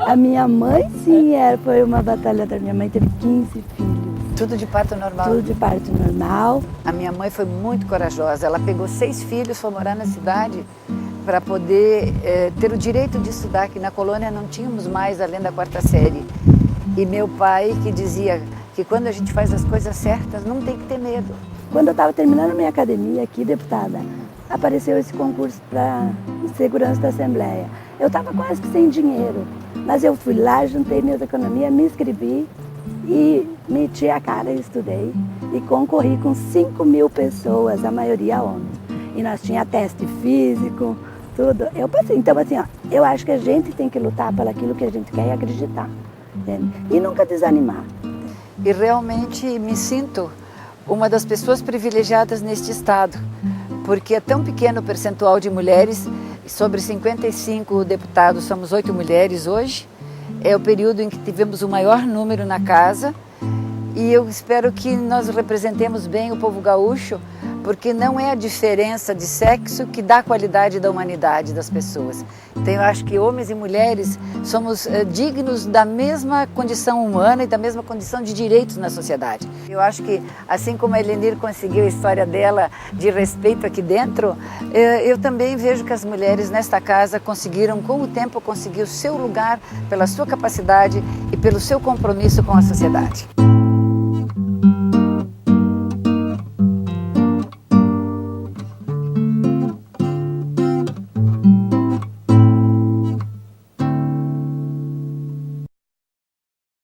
A minha mãe, sim, foi uma batalhadora. Minha mãe teve 15 filhos. Tudo de parto normal? Tudo de parto normal. A minha mãe foi muito corajosa. Ela pegou 6 filhos, foi morar na cidade para poder ter o direito de estudar, que na colônia não tínhamos mais além da 4ª série. E meu pai que dizia que quando a gente faz as coisas certas, não tem que ter medo. Quando eu estava terminando minha academia aqui, deputada, apareceu esse concurso para segurança da Assembleia. Eu estava quase que sem dinheiro, mas eu fui lá, juntei minhas economias, me inscrevi e meti a cara e estudei. E concorri com 5.000 pessoas, a maioria homens. E nós tinha teste físico, tudo. Eu passei. Então, assim, ó, eu acho que a gente tem que lutar pelo aquilo que a gente quer e acreditar. Entende? E nunca desanimar. E realmente me sinto uma das pessoas privilegiadas neste estado, porque é tão pequeno o percentual de mulheres, sobre 55 deputados, somos 8 mulheres hoje, é o período em que tivemos o maior número na casa, e eu espero que nós representemos bem o povo gaúcho, porque não é a diferença de sexo que dá a qualidade da humanidade das pessoas. Então eu acho que homens e mulheres somos dignos da mesma condição humana e da mesma condição de direitos na sociedade. Eu acho que assim como a Helenir conseguiu a história dela de respeito aqui dentro, eu também vejo que as mulheres nesta casa conseguiram, com o tempo, conseguir o seu lugar pela sua capacidade e pelo seu compromisso com a sociedade.